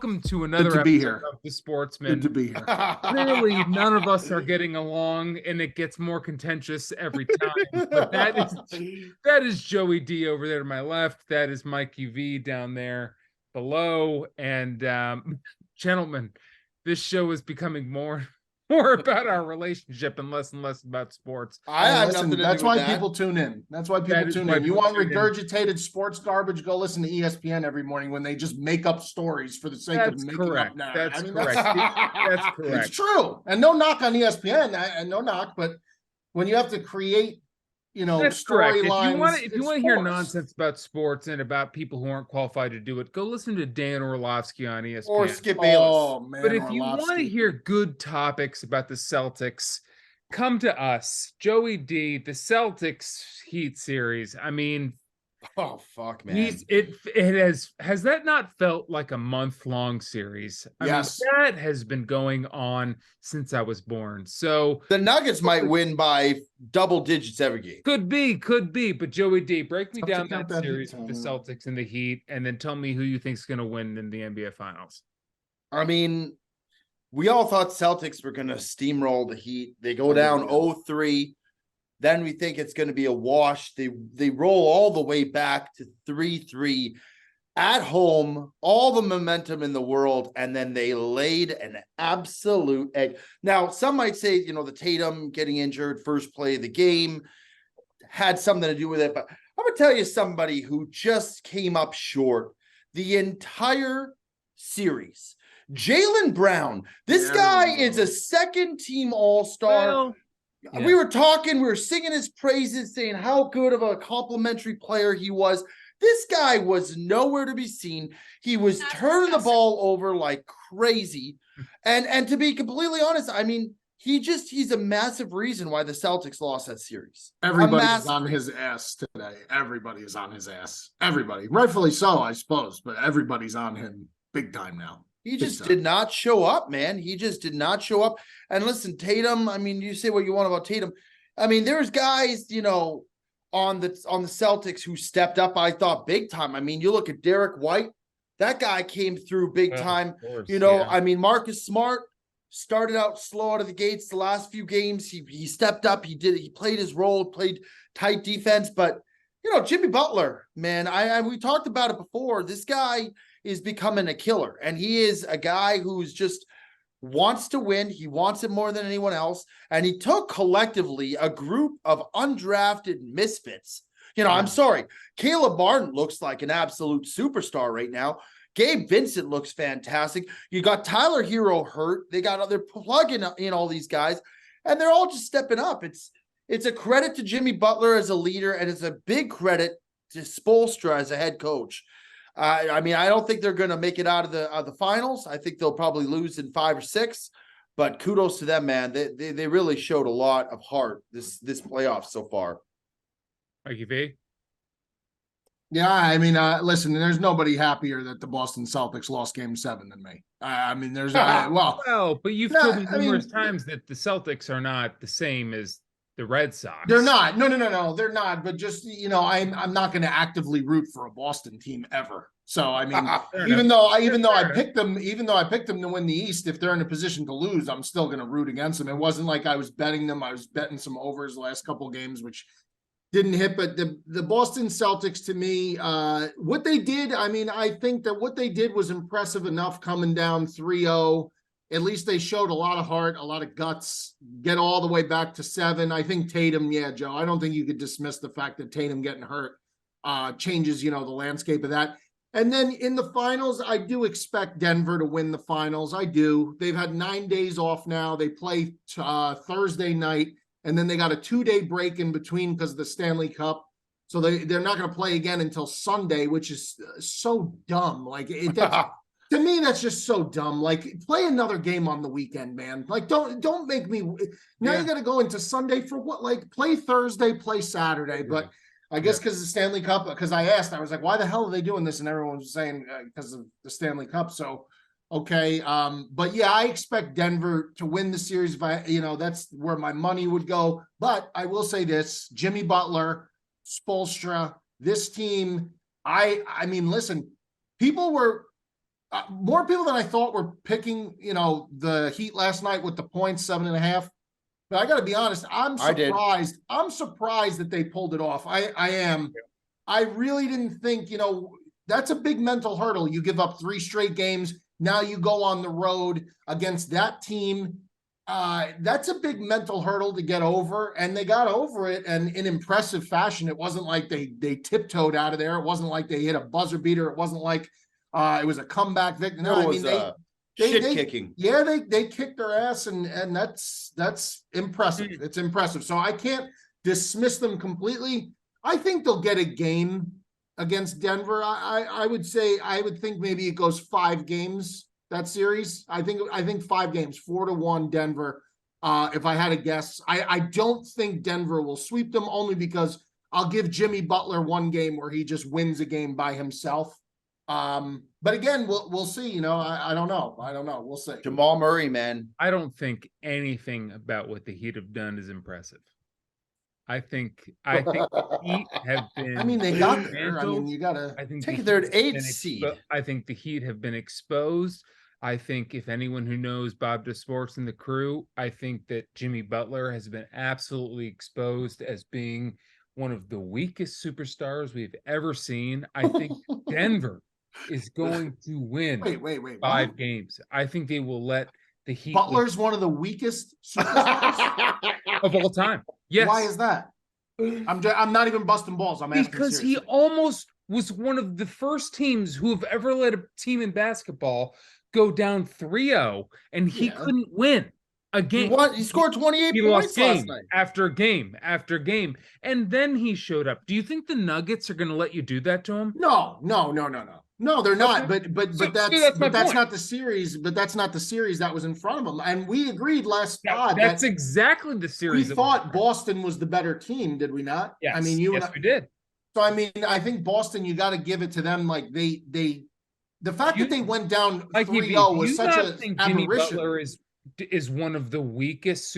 welcome to another episode of The Sportsmen. Good to be here. Clearly, none of us are getting along, and it gets more contentious every time. But that is Joey D over there to my left. That is Mikey V down there below. And gentlemen, this show is becoming more about our relationship and less about sports. That's why people tune in. That's why people tune in. You want regurgitated sports garbage? Go listen to ESPN every morning when they just make up stories for the sake of making up. That's correct. It's true. And no knock on ESPN, and no knock, but when you have to create, storylines. If you want to hear nonsense about sports and about people who aren't qualified to do it, go listen to Dan Orlovsky on ESPN or Skip Bayless. Oh man! But if you want to hear good topics about the Celtics, come to us, Joey D. The Celtics Heat series. I mean, oh fuck, man! Has that not felt like a month-long series? Yes, I mean, that has been going on since I was born. So the Nuggets might win by double digits every game. Could be. But Joey D, break me down that series with the Celtics and the Heat, and then tell me who you think is going to win in the NBA Finals. I mean, we all thought Celtics were going to steamroll the Heat. They go down 0-3. Then we think it's going to be a wash. They roll all the way back to 3-3 at home, all the momentum in the world, and then they laid an absolute egg. Now, some might say, the Tatum getting injured first play of the game had something to do with it, but I'm going to tell you somebody who just came up short the entire series. Jaylen Brown. This guy is a second-team All-Star. Well, yeah. We were singing his praises, saying how good of a complimentary player he was. This guy was nowhere to be seen. He was turning the ball over like crazy. And to be completely honest, I mean, he's a massive reason why the Celtics lost that series. Everybody's on his ass today. Everybody is on his ass. Everybody. Rightfully so, I suppose, but everybody's on him big time now. He just did not show up, man. He just did not show up. And listen, Tatum, I mean, you say what you want about Tatum. I mean, there's guys, on the Celtics who stepped up, I thought, big time. I mean, you look at Derek White, that guy came through big time. I mean, Marcus Smart started out slow out of the gates the last few games. He stepped up, he played his role, played tight defense, but Jimmy Butler, man, we talked about it before. This guy is becoming a killer, and he is a guy who's just wants to win. He wants it more than anyone else, and he took collectively a group of undrafted misfits. I'm sorry, Caleb Martin looks like an absolute superstar right now. Gabe Vincent looks fantastic. You got Tyler Hero hurt. They're plugging in all these guys, and they're all just stepping up. It's a credit to Jimmy Butler as a leader, and it's a big credit to Spoelstra as a head coach. I mean, I don't think they're going to make it out of the finals. I think they'll probably lose in 5 or 6, but kudos to them, man. They really showed a lot of heart this playoff so far. Mikey V? Yeah, I mean, listen, there's nobody happier that the Boston Celtics lost Game 7 than me. I mean, there's but you've told me numerous times that the Celtics are not the same as the Red Sox. They're not. No, they're not. But just, I'm not going to actively root for a Boston team ever. So, I mean, even though I picked them to win the East, if they're in a position to lose, I'm still going to root against them. It wasn't like I was betting them. I was betting some overs the last couple of games, which didn't hit. But the Boston Celtics, to me, what they did, I mean, I think that what they did was impressive enough coming down 3-0. At least they showed a lot of heart, a lot of guts, get all the way back to 7. I think Tatum, Joe, I don't think you could dismiss the fact that Tatum getting hurt changes, the landscape of that. And then in the finals, I do expect Denver to win the finals. I do. They've had 9 days off now. They play Thursday night, and then they got a 2-day break in between because of the Stanley Cup. So they're not going to play again until Sunday, which is so dumb. Like, to me, that's just so dumb. Like, play another game on the weekend, man. Like, don't make me now. You got to go into Sunday for what? Like, play Thursday, play Saturday. But I guess because of the Stanley Cup, because I asked, I was like, why the hell are they doing this? And everyone was saying because of the Stanley Cup. So, okay. But yeah, I expect Denver to win the series. That's where my money would go. But I will say this, Jimmy Butler, Spoelstra, this team, I mean, listen, people were more people than I thought were picking, the Heat last night with the points, 7.5. But I got to be honest, I'm surprised. I'm surprised that they pulled it off. I am. I really didn't think, that's a big mental hurdle. You give up 3 straight games. Now you go on the road against that team. That's a big mental hurdle to get over, and they got over it, and in impressive fashion. It wasn't like they tiptoed out of there. It wasn't like they hit a buzzer beater. It wasn't like it was a comeback victory. No, I mean they kicking. Yeah, they kicked their ass, and that's impressive. It's impressive. So I can't dismiss them completely. I think they'll get a game against Denver. I would think maybe it goes 5 games. That series, I think 5 games, 4-1 Denver. If I had to guess, I don't think Denver will sweep them, only because I'll give Jimmy Butler 1 game where he just wins a game by himself. But again, we'll see. I don't know. We'll see. Jamal Murray, man. I don't think anything about what the Heat have done is impressive. I think the Heat have been. I mean, they got there. I mean, you gotta. I think they're an 8th seed. I think the Heat have been exposed. I think if anyone who knows Bob DeSports and the crew, I think that Jimmy Butler has been absolutely exposed as being one of the weakest superstars we've ever seen. I think Denver is going to win. Wait. 5 games. I think they will let the Heat. Butler's one of the weakest superstars of all time. Yes. Why is that? I'm not even busting balls. I'm asking because seriously. he almost was one of the first teams who have ever let a team in basketball go down 3-0, and he couldn't win a game. He scored 28 points last night. After game after game, and then he showed up. Do you think the Nuggets are going to let you do that to him? No, they're not. But that's not the series. But that's not the series that was in front of them. And we agreed last pod. That's exactly the series. We thought Boston was the better team, did we not? Yes. I mean, we did. So I mean, I think Boston, you got to give it to them. Like the fact that they went down 3-0 was such an aberration. Jimmy Butler is one of the weakest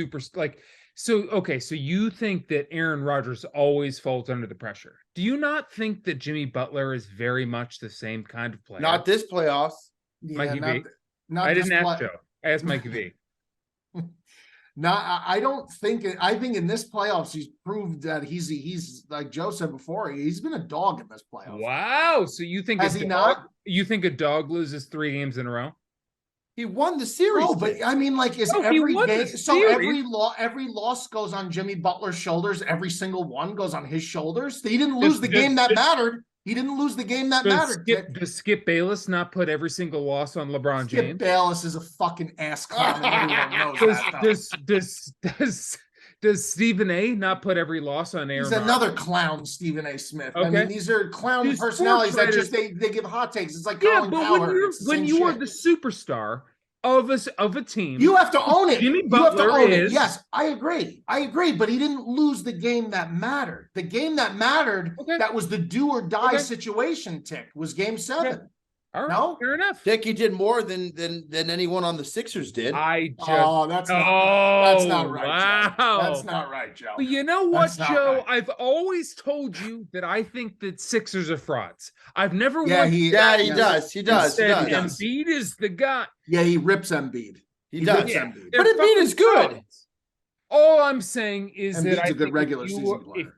so you think that Aaron Rodgers always falls under the pressure. Do you not think that Jimmy Butler is very much the same kind of player? Not this playoffs. Mikey V. I didn't ask Joe. I asked Mikey V. No, I don't think. I think in this playoffs, he's proved that he's like Joe said before. He's been a dog in this playoffs. Wow! So you think not? You think a dog loses 3 games in a row? He won the series. No, but I mean, like, every game? So every loss goes on Jimmy Butler's shoulders. Every single one goes on his shoulders. He didn't lose the game that mattered. He didn't lose the game that mattered. Does Skip Bayless not put every single loss on LeBron James? Skip Bayless is a fucking ass clown, and everyone knows that. Does Stephen A. not put every loss on Aaron? He's another clown, Stephen A. Smith. Okay. I mean, these are clown personalities that just they give hot takes. It's like Colin Cowherd. When you are the superstar of a team, you have to own it. Jimmy Butler is. Yes, I agree. But he didn't lose the game that mattered. The game that mattered, that was the do or die situation. Was Game 7. Okay. All right, no, fair enough. Dick, he did more than anyone on the Sixers did. That's not right. Wow, Joe. That's not right, Joe. But you know what, Joe? Right. I've always told you that I think that Sixers are frauds. I've never. He does. Embiid is the guy. Yeah, he rips Embiid. He does. Embiid. But Embiid is good. Frauds. All I'm saying is Embiid's that I a good regular season player.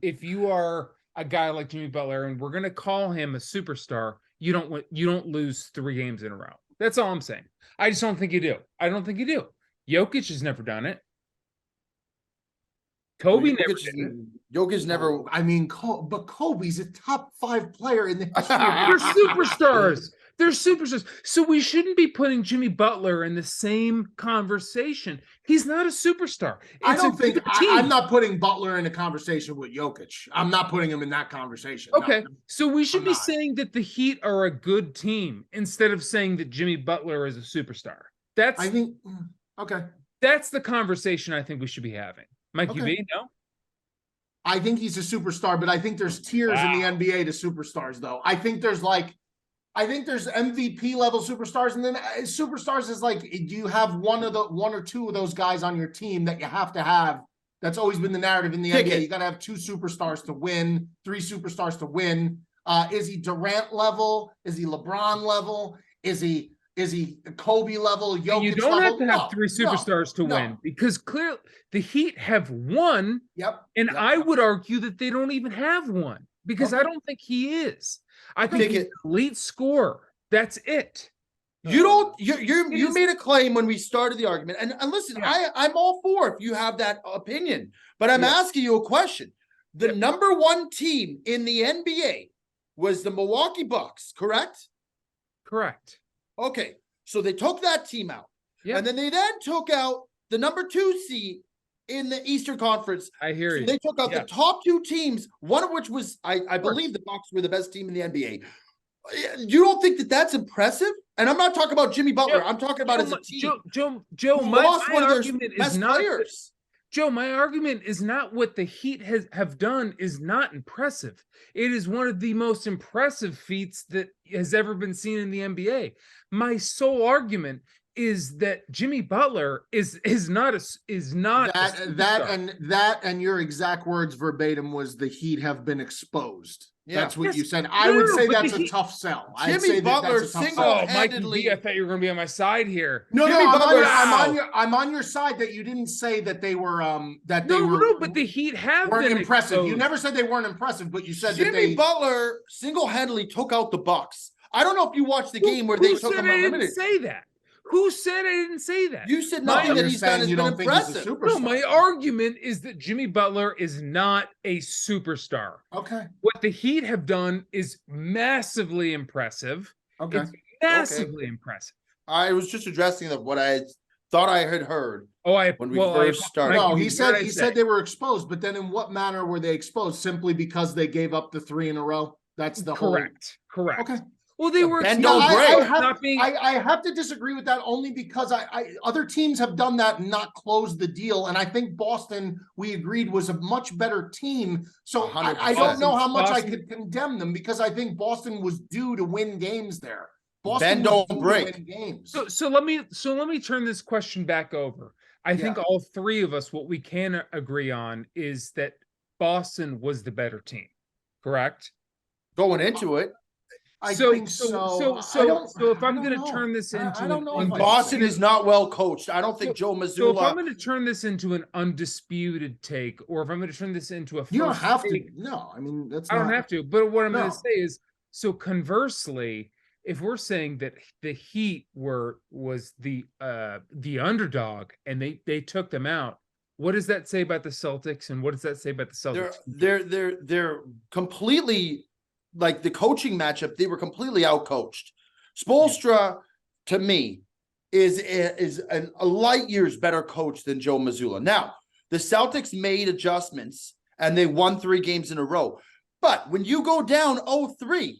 If you are a guy like Jimmy Butler, and we're going to call him a superstar, you don't lose 3 games in a row. That's all I'm saying. I just don't think you do. I don't think you do. Jokic has never done it. Kobe never did it. Jokic never. I mean, but Kobe's a top 5 player in the history. They're superstars. They're superstars. So we shouldn't be putting Jimmy Butler in the same conversation. He's not a superstar. I'm not putting Butler in a conversation with Jokic. I'm not putting him in that conversation. Okay. No, so we should be saying that the Heat are a good team instead of saying that Jimmy Butler is a superstar. Okay. That's the conversation I think we should be having. Mikey V, no? I think he's a superstar, but I think there's tiers in the NBA to superstars, though. I think there's MVP level superstars, and then superstars is like, do you have one or two of those guys on your team that you have to have? That's always been the narrative in the NBA. You got to have 2 superstars to win, 3 superstars to win. Is he Durant level? Is he LeBron level? Is he Kobe level? Jokic You don't level? have to have three superstars to win, because clearly the Heat have one. Yep. And I would argue that they don't even have one, because I don't think he is. I think he's an elite scorer. That's it. You made a claim when we started the argument, and listen, I'm all for if you have that opinion, but I'm asking you a question. The number one team in the NBA was the Milwaukee Bucks, correct? Correct. Okay, so they took that team out, and then they took out the number 2 seed in the Eastern Conference. I hear you. They took out the top 2 teams, one of which was, I believe, the Bucks were the best team in the NBA. You don't think that that's impressive? And I'm not talking about Jimmy Butler. I'm talking about as a team. Joe, my argument is not players. Joe, my argument is not what the Heat have done is not impressive. It is one of the most impressive feats that has ever been seen in the NBA. My sole argument is that Jimmy Butler is not that and your exact words verbatim was the Heat have been exposed. Yeah. That's what you said. I would say that's a tough sell. Jimmy Butler single-handedly. I thought you were going to be on my side here. No, I'm on your side that you didn't say that they were but the Heat weren't impressive. Exposed. You never said they weren't impressive, but you said Jimmy Butler single-handedly took out the Bucks. I don't know if you watched the game where they took him unlimited. Say that. Who said I didn't say that? You said nothing that he's done has been impressive. No, my argument is that Jimmy Butler is not a superstar. Okay. What the Heat have done is massively impressive. Okay. It's massively impressive. I was just addressing what I thought I had heard when we first started. No, he said they were exposed, but then in what manner were they exposed? Simply because they gave up the 3 in a row? That's the Correct. Okay. Well, they were. I have to disagree with that only because other teams have done that and not closed the deal, and I think Boston, we agreed, was a much better team. So I don't know how much I could condemn them because I think Boston was due to win games there. Boston don't break win games. So let me turn this question back over. I think all three of us, what we can agree on is that Boston was the better team. Correct? Going into it. So if I'm going to turn this into, Boston is not well coached. I don't think Joe Mazzulla. So if I'm going to turn this into an undisputed take, or if I'm going to turn this into a, you don't have to. No, I mean I don't have to. But what I'm going to say is, so conversely, if we're saying that the Heat was the underdog and they took them out, what does that say about the Celtics? And what does that say about the Celtics? They're completely. Like the coaching matchup, they were completely outcoached. Spoelstra, to me, is a light years better coach than Joe Mazzulla. Now, the Celtics made adjustments and they won 3 games in a row. But when you go down 0-3,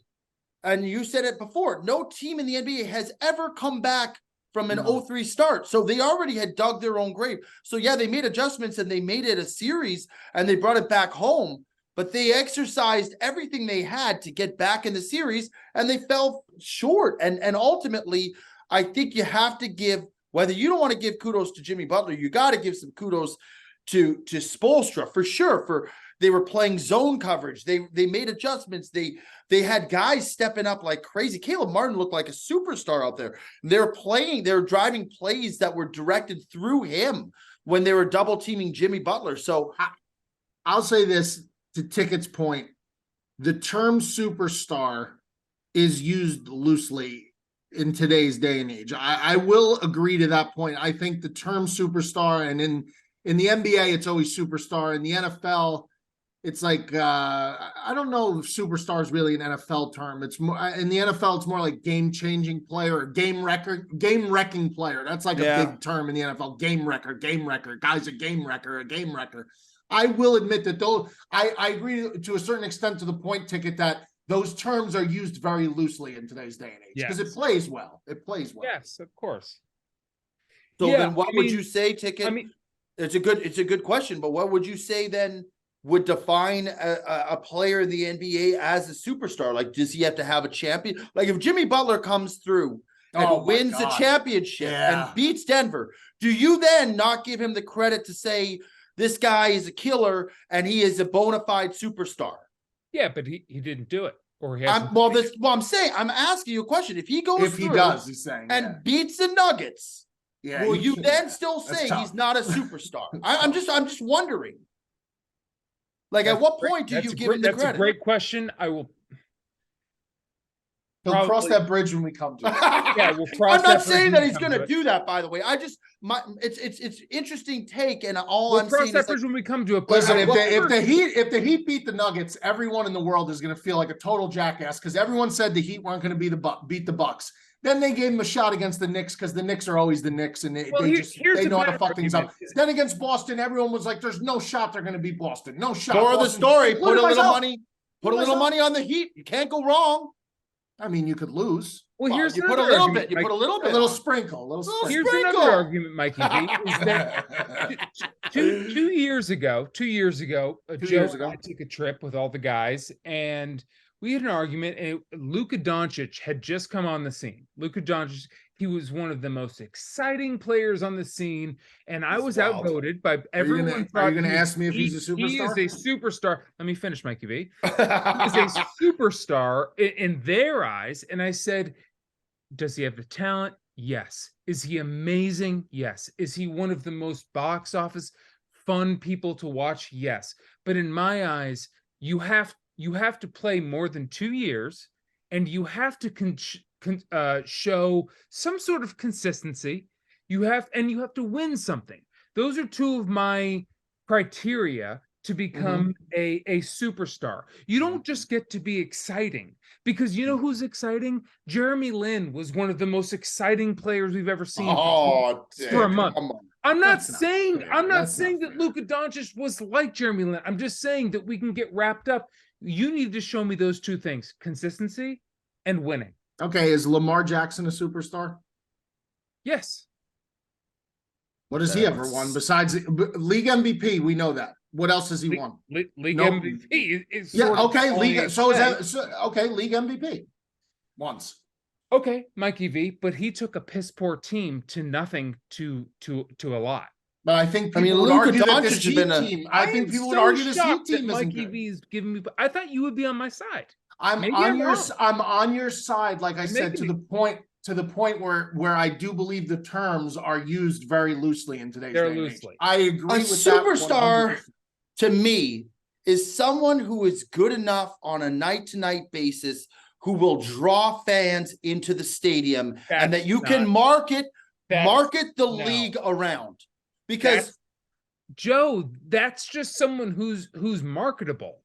and you said it before, no team in the NBA has ever come back from an 0-3 start. So they already had dug their own grave. So yeah, they made adjustments and they made it a series and they brought it back home. But they exercised everything they had to get back in the series, and they fell short. And ultimately, I think you have to give, whether you don't want to give kudos to Jimmy Butler, you got to give some kudos to Spoelstra for sure. They were playing zone coverage. They made adjustments. They had guys stepping up like crazy. Caleb Martin looked like a superstar out there. They were driving plays that were directed through him when they were double teaming Jimmy Butler. So I'll say this. To Ticket's point, the term superstar is used loosely in today's day and age. I will agree to that point. I think the term superstar, and in the NBA, it's always superstar. In the NFL, it's like I don't know if superstar is really an NFL term. It's more in the NFL, it's more like game-changing player or game-wrecking player. That's like a big term in the NFL. Game wrecker. Guy's a game wrecker. I will admit that I agree to a certain extent to the point, Ticket, that those terms are used very loosely in today's day and age because it plays well. Yes, of course. So then what would you say, Ticket? I mean, it's a good question, but what would you say then would define a player in the NBA as a superstar? Like, does he have to have a champion? Like if Jimmy Butler comes through and wins the championship and beats Denver, do you then not give him the credit to say, this guy is a killer and he is a bona fide superstar? Yeah, but he didn't do it. or he has. I'm saying, I'm asking you a question. If he goes If he does, he's saying, and beats the Nuggets, will you then still say he's not a superstar? I'm just wondering. Like, at what point do you give him the credit? That's a great question. I will. He'll cross that bridge when we come to it. Yeah, we'll cross. I'm not saying that he's going to do that. By the way, it's interesting take, and all I'm saying is, cross that bridge when we come to it. Listen, if the Heat beat the Nuggets, everyone in the world is going to feel like a total jackass because everyone said the Heat weren't going to beat the Bucks. Then they gave him a shot against the Knicks because the Knicks are always the Knicks, and they know how to fuck things up. Then against Boston, everyone was like, "There's no shot they're going to beat Boston. No shot." Or the story, put a little money on the Heat. You can't go wrong. I mean, you could lose. Well, here's you put a little bit. You put a little bit. A little sprinkle. Here's another argument, Mikey V, is that two years ago, Joe and I took a trip with all the guys, and we had an argument. And Luka Doncic had just come on the scene. Luka Doncic, he was one of the most exciting players on the scene, and I was outvoted by everyone. Are you going to ask me if he's a superstar? He is a superstar. Let me finish, Mikey V. He is a superstar in their eyes, and I said, does he have the talent? Yes. Is he amazing? Yes. Is he one of the most box office fun people to watch? Yes. But in my eyes, you have to play more than 2 years, and you have to show some sort of consistency. You have to win something. Those are two of my criteria to become a superstar. You don't just get to be exciting, because you know who's exciting? Jeremy Lin was one of the most exciting players we've ever seen for a month. I'm not saying that Luka Doncic was like Jeremy Lin. I'm just saying that we can get wrapped up. You need to show me those two things: consistency and winning. Okay, is Lamar Jackson a superstar? Yes. What has he ever won besides league MVP? We know that. What else has he won? League MVP is league MVP once. Okay, Mikey V, but he took a piss poor team to nothing to a lot. But I think people would argue that this Heat team. I think people would argue this Heat team isn't good. Mikey V is giving me. I thought you would be on my side. I'm on your side, like I said, to the point where I do believe the terms are used very loosely in today's day and age. I agree with that. A superstar, to me, is someone who is good enough on a night-to-night basis, who will draw fans into the stadium, and that you can market the league around. Because Joe, that's just someone who's marketable.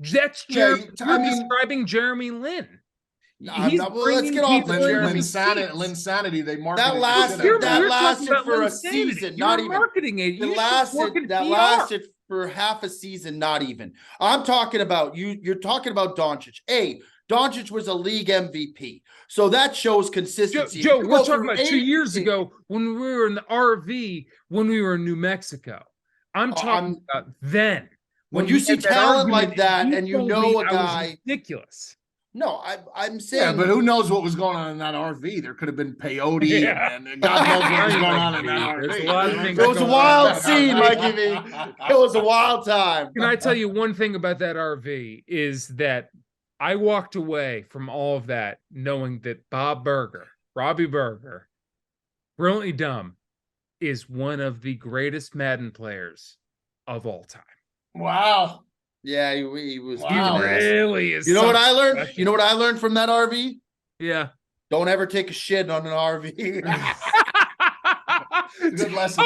That's describing Jeremy Lin. Let's get off the Linsanity. They marketed that lasted for a season, not even marketing it. That lasted for half a season, not even. I'm talking about you're talking about Doncic. Doncic was a league MVP, so that shows consistency. Joe, we're talking about 2 years ago when we were in the RV, when we were in New Mexico. I'm talking about then. When you see talent like that, and you know a guy, ridiculous. No, I'm saying. Yeah, but who knows what was going on in that RV? There could have been peyote, and God knows what was going on in that RV. It was a wild scene, Mikey V. It was a wild time. Can I tell you one thing about that RV is that I walked away from all of that knowing that Robbie Berger, Brilliantly Dumb, is one of the greatest Madden players of all time. Wow. Yeah, he was. Wow. He really is. You know what I learned? Special. You know what I learned from that RV? Yeah. Don't ever take a shit on an RV. Good lesson.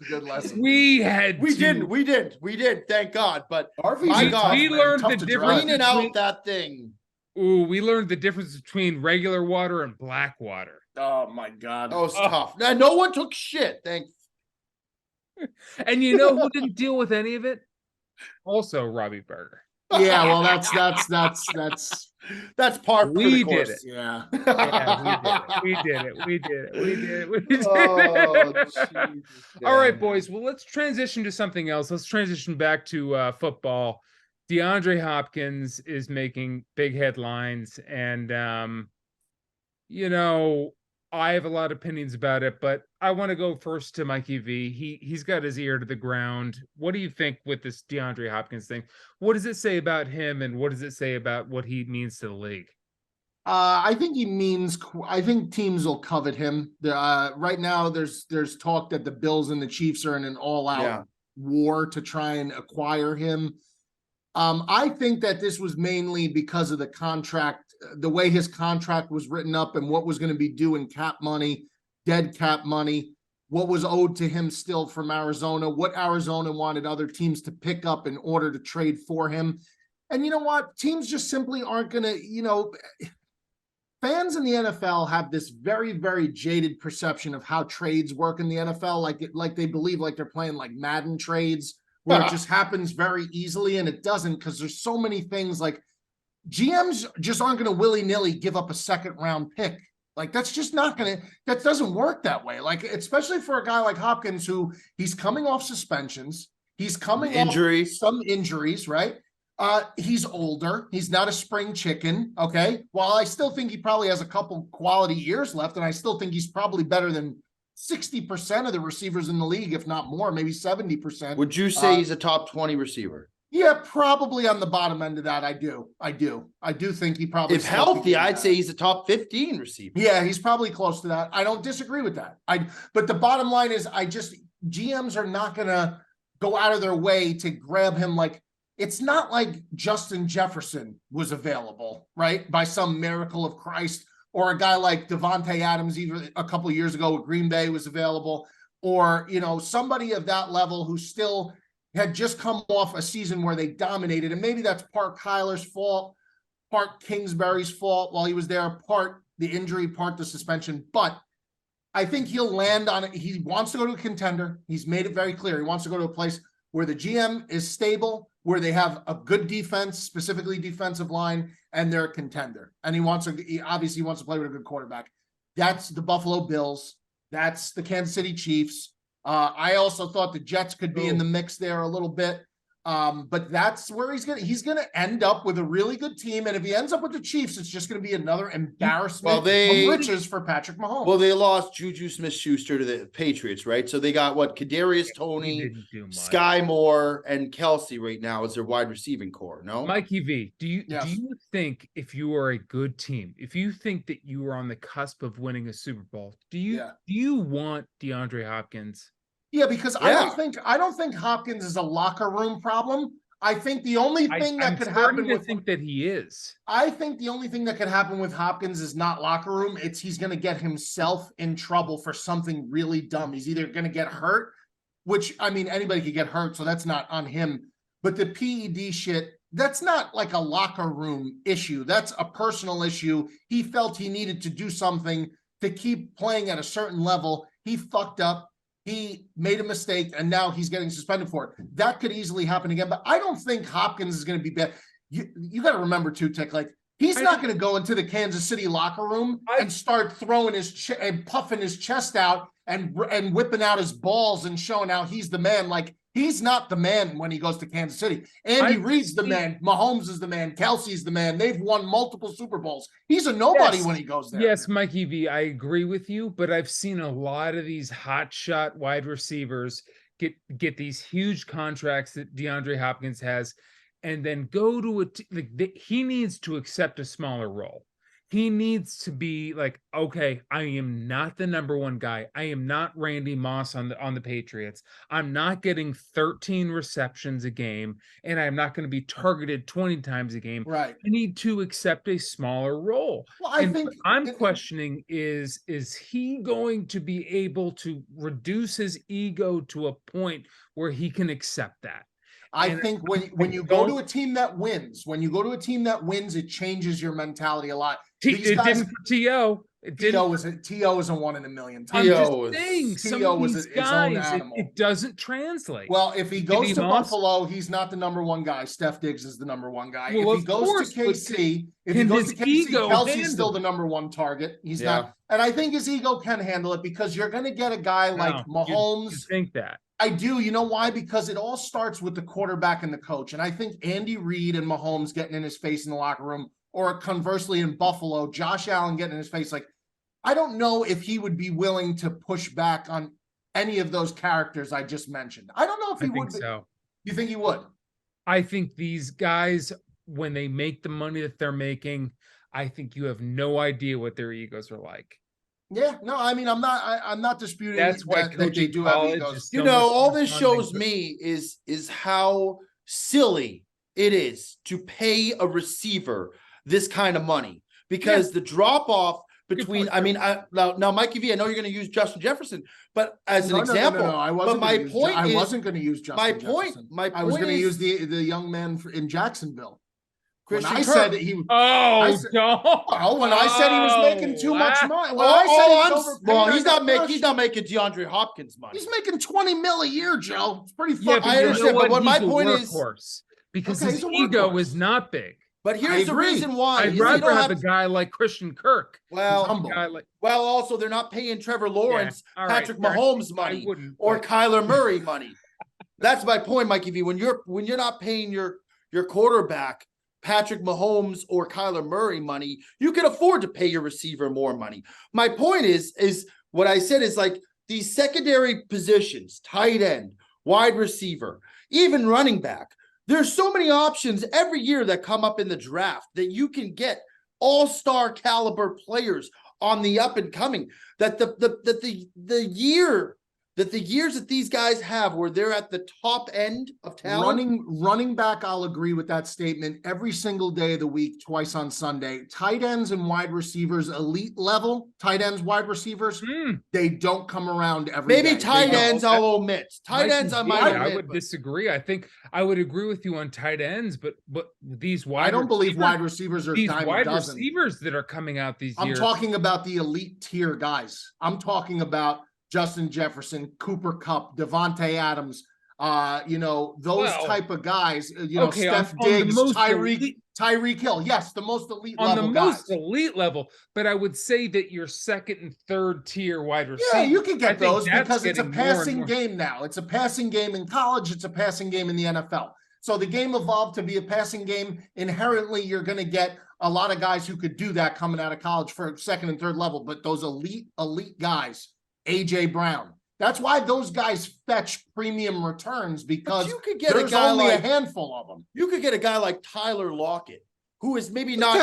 Good lesson. We did. Thank God. But we learned the difference. Cleaning out that thing. Ooh, we learned the difference between regular water and black water. Oh my God. Oh, it's tough. Now, no one took shit. Thanks. And you know who didn't deal with any of it? Also, Robbie Berger. Yeah, well, that's part of the course. Did it. Yeah. We did it. Oh, Jesus, all right, boys. Well, let's transition to something else. Let's transition back to football. DeAndre Hopkins is making big headlines, and I have a lot of opinions about it, but I want to go first to Mikey V. He's got his ear to the ground. What do you think with this DeAndre Hopkins thing? What does it say about him, and what does it say about what he means to the league? I think I think teams will covet him. Right now, there's talk that the Bills and the Chiefs are in an all-out war to try and acquire him. I think that this was mainly because of the contract, the way his contract was written up and what was going to be due in cap money, dead cap money, what was owed to him still from Arizona, what Arizona wanted other teams to pick up in order to trade for him. And you know what? Teams just simply aren't going to, fans in the NFL have this very, very jaded perception of how trades work in the NFL. Like they believe like they're playing like Madden trades, where it just happens very easily, and it doesn't, because there's so many things. Like GMs just aren't going to willy-nilly give up a second round pick. Like that doesn't work that way. Like, especially for a guy like Hopkins, who he's coming off suspensions. He's coming off some injuries, right? He's older. He's not a spring chicken. Okay. While I still think he probably has a couple quality years left, and I still think he's probably better than 60% of the receivers in the league, if not more, maybe 70%. Would you say he's a top 20 receiver? Yeah, probably on the bottom end of that. I do think he probably, if healthy, I'd say he's a top 15 receiver. Yeah, he's probably close to that. I don't disagree with that. But the bottom line is, GMs are not going to go out of their way to grab him. Like, it's not like Justin Jefferson was available, right, by some miracle of Christ, or a guy like Devontae Adams even a couple of years ago with Green Bay was available, or, somebody of that level who still had just come off a season where they dominated. And maybe that's part Kyler's fault, part Kingsbury's fault while he was there, part the injury, part the suspension. But I think he'll land on it. He wants to go to a contender. He's made it very clear. He wants to go to a place where the GM is stable, where they have a good defense, specifically defensive line, and they're a contender. And he obviously wants to play with a good quarterback. That's the Buffalo Bills. That's the Kansas City Chiefs. I also thought the Jets could be in the mix there a little bit. But that's where he's gonna end up with a really good team. And if he ends up with the Chiefs, it's just gonna be another embarrassment of riches for Patrick Mahomes. Well, they lost Juju Smith-Schuster to the Patriots, right? So they got Kadarius Toney, Sky Moore, and Kelsey right now as their wide receiving core. No, Mikey V, do you think, if you are a good team, if you think that you are on the cusp of winning a Super Bowl, do you want DeAndre Hopkins? Yeah, because I don't think Hopkins is a locker room problem. I think the only thing that could happen with think that he is. I think the only thing that could happen with Hopkins is not locker room. It's he's going to get himself in trouble for something really dumb. He's either going to get hurt, which, I mean, anybody could get hurt, so that's not on him. But the PED shit, that's not like a locker room issue. That's a personal issue. He felt he needed to do something to keep playing at a certain level. He fucked up. He made a mistake, and now he's getting suspended for it. That could easily happen again, but I don't think Hopkins is going to be bad. You got to remember too, Tick, like, he's not going to go into the Kansas City locker room and start throwing and puffing his chest out and whipping out his balls and showing how he's the man. Like, he's not the man when he goes to Kansas City. Andy Reid's the man. Mahomes is the man. Kelsey's the man. They've won multiple Super Bowls. He's a nobody when he goes there. Yes, Mikey V, I agree with you, but I've seen a lot of these hotshot wide receivers get these huge contracts that DeAndre Hopkins has, and then go to he needs to accept a smaller role. He needs to be like, okay, I am not the number one guy. I am not Randy Moss on the Patriots. I'm not getting 13 receptions a game, and I'm not going to be targeted 20 times a game. Right. I need to accept a smaller role. Well, I think I'm questioning is he going to be able to reduce his ego to a point where he can accept that? I think when you go to a team that wins, it changes your mentality a lot. It didn't for T.O. T.O. is a 1 in a million. T.O. is its own animal. It doesn't translate. Well, if he goes to Buffalo, he's not the number one guy. Steph Diggs is the number one guy. Well, if he goes to KC, Kelsey's still the number one target. He's not. And I think his ego can handle it, because you're going to get a guy like Mahomes. You think that? I do. You know why? Because it all starts with the quarterback and the coach. And I think Andy Reid and Mahomes getting in his face in the locker room, or conversely in Buffalo, Josh Allen getting in his face, like, I don't know if he would be willing to push back on any of those characters I just mentioned. I don't know if he would. So. You think he would? I think these guys, when they make the money that they're making, I think you have no idea what their egos are like. Yeah, no, I mean, I'm not disputing That's why that they do have egos. You know, all this shows me is how silly it is to pay a receiver this kind of money, because the drop off between, I mean, now Mikey V, I know you're going to use Justin Jefferson, but as an example, I wasn't. But my point I is, wasn't going to use Justin Jefferson. I was going to use the young man in Jacksonville. When I said he, when I said he was making too much money. He's not making DeAndre Hopkins money. He's making $20 million a year, Joe. It's pretty fucking. I understand, but what my point is, because his ego is not big. But here's the reason why. I'd rather have a guy like Christian Kirk. Well, also they're not paying Trevor Lawrence, Patrick Mahomes money, or Kyler Murray money. That's my point, Mikey V. When you're not paying your quarterback Patrick Mahomes or Kyler Murray money, you can afford to pay your receiver more money. My point is what I said is like these secondary positions, tight end, wide receiver, even running back. There's so many options every year that come up in the draft that you can get all-star caliber players on the up and coming, that the years that these guys have where they're at the top end of talent. Running back, I'll agree with that statement. Every single day of the week, twice on Sunday. Tight ends and wide receivers, elite level, tight ends, wide receivers, they don't come around every day. Maybe tight ends I'll omit. Tight ends I might omit. I would disagree. I think I would agree with you on tight ends, but these wide I don't believe wide receivers are these dime wide a dozen. receivers that are coming out these years. I'm talking about the elite tier guys. I'm talking about Justin Jefferson, Cooper Kupp, Devontae Adams, those type of guys, Steph Diggs, Tyreek Hill. Yes, the most elite on level the most elite level, but I would say that your second and third tier wide receiver. Yeah, you can get those because it's a passing game now. It's a passing game in college. It's a passing game in the NFL. So the game evolved to be a passing game. Inherently, you're going to get a lot of guys who could do that coming out of college for second and third level, but those elite guys, AJ Brown. That's why those guys fetch premium returns, because you could get there's only a handful of them. You could get a guy like Tyler Lockett, who is maybe not.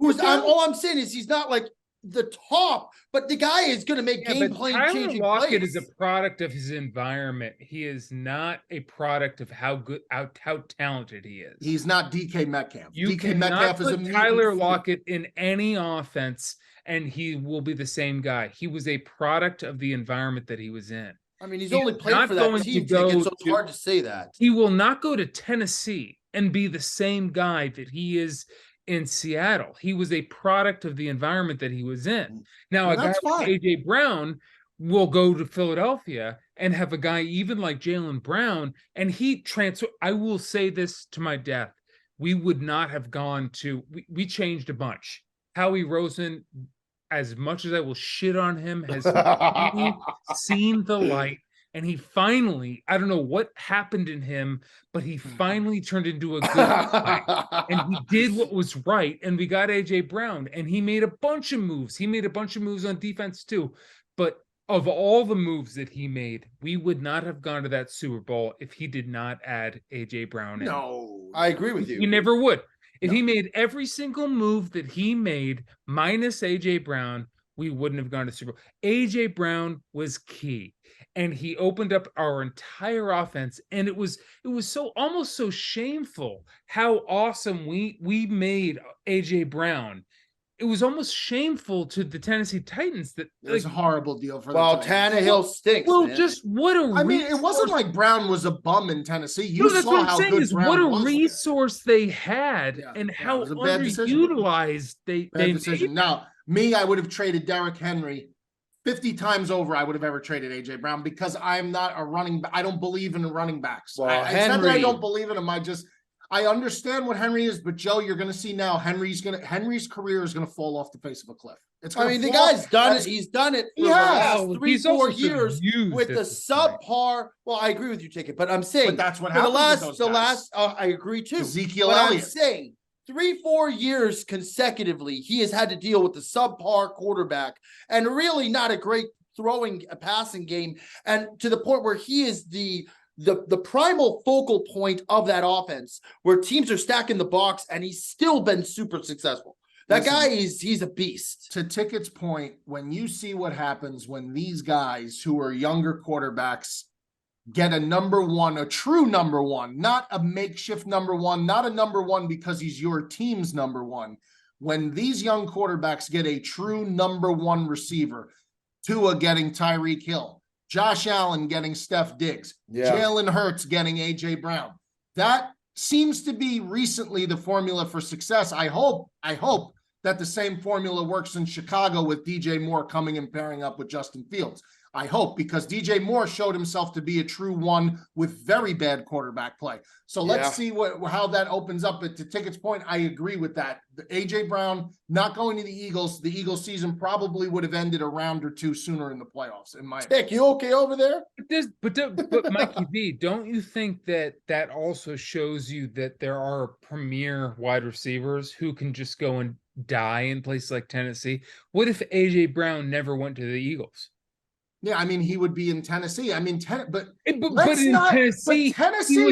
All I'm saying is he's not like the top, but the guy is going to make game-changing plays. Tyler Lockett is a product of his environment. He is not a product of how talented he is. He's not DK Metcalf. DK Metcalf is a Tyler Lockett in any offense, and he will be the same guy. He was a product of the environment that he was in. I mean, he's only played for that team, so it's hard to say that. He will not go to Tennessee and be the same guy that he is in Seattle. He was a product of the environment that he was in. Now, a guy like AJ Brown will go to Philadelphia and have a guy even like Jaylen Brown, and he transfer. I will say this to my death: we would not have gone to. We changed a bunch. Howie Roseman, as much as I will shit on him, has seen the light. And he finally, I don't know what happened in him, but he finally turned into a good guy. And he did what was right. And we got AJ Brown, and he made a bunch of moves. He made a bunch of moves on defense too. But of all the moves that he made, we would not have gone to that Super Bowl if he did not add AJ Brown in. No, I agree with you. He never would. If he made every single move that he made minus AJ Brown, we wouldn't have gone to Super Bowl. AJ Brown was key, and he opened up our entire offense. And it was so almost so shameful how awesome we made AJ Brown. It was almost shameful to the Tennessee Titans that it was a horrible deal for them. Well, Tannehill stinks. Well, man. just what a I mean, it wasn't like Brown was a bum in Tennessee. You that's saw what I'm how saying good is Brown what a was resource they had, and how underutilized they decision. Now, I would have traded Derrick Henry 50 times over. I would have ever traded AJ Brown, because I'm not a running back. I don't believe in running backs. Well, it's not that I don't believe in him. I understand what Henry is, but Joe, you're going to see now Henry's career is going to fall off the face of a cliff. The guy's done it. He's done it for the last 3-4 years with the subpar. Well, I agree with you, Ticket, but I'm saying but that's what happened. The last, I agree too. Ezekiel Elliott. I'm saying 3-4 years consecutively, he has had to deal with the subpar quarterback and really not a great passing game. And to the point where he is the primal focal point of that offense, where teams are stacking the box, and he's still been super successful. That guy he's a beast. To Tickett's point, when you see what happens when these guys who are younger quarterbacks get a number one, a true number one, not a makeshift number one, not a number one because he's your team's number one. When these young quarterbacks get a true number one receiver, Tua getting Tyreek Hill, Josh Allen getting Steph Diggs, Jalen Hurts getting A.J. Brown, that seems to be recently the formula for success. I hope that the same formula works in Chicago with DJ Moore coming and pairing up with Justin Fields. I hope, because DJ Moore showed himself to be a true one with very bad quarterback play. So let's see how that opens up. But to Tickett's point, I agree with that. The A.J. Brown not going to the Eagles season probably would have ended a round or two sooner in the playoffs. In my Tick, you okay over there? But Mikey V, don't you think that also shows you that there are premier wide receivers who can just go and die in places like Tennessee? What if A.J. Brown never went to the Eagles? Yeah, I mean, he would be in Tennessee. I mean, but in Tennessee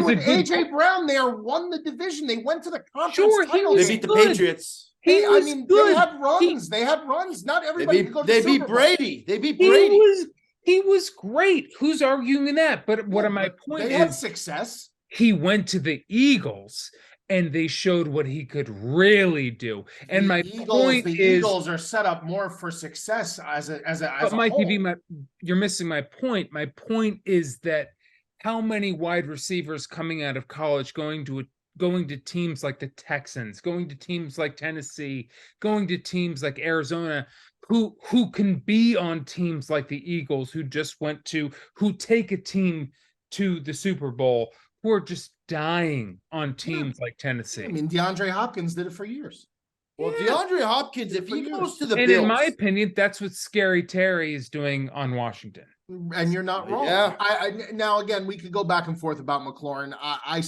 with A.J. Brown there won the division. They went to the conference. Sure, they beat the Patriots. They had runs. They had runs. Not everybody could go to the Super Bowl. They beat Brady. He was great. Who's arguing that? But my point is, they had success. He went to the Eagles, and they showed what he could really do. And the Eagles are set up more for success as a Mikey whole. You're missing my point. My point is that how many wide receivers coming out of college going to teams like the Texans, going to teams like Tennessee, going to teams like Arizona, who can be on teams like the Eagles, who take a team to the Super Bowl, who are just dying on teams like Tennessee. I mean, DeAndre Hopkins did it for years. Well, DeAndre Hopkins, if he goes to the Bills, in my opinion, that's what Scary Terry is doing on Washington. And you're not wrong. Yeah. Now again, we could go back and forth about McLaurin. I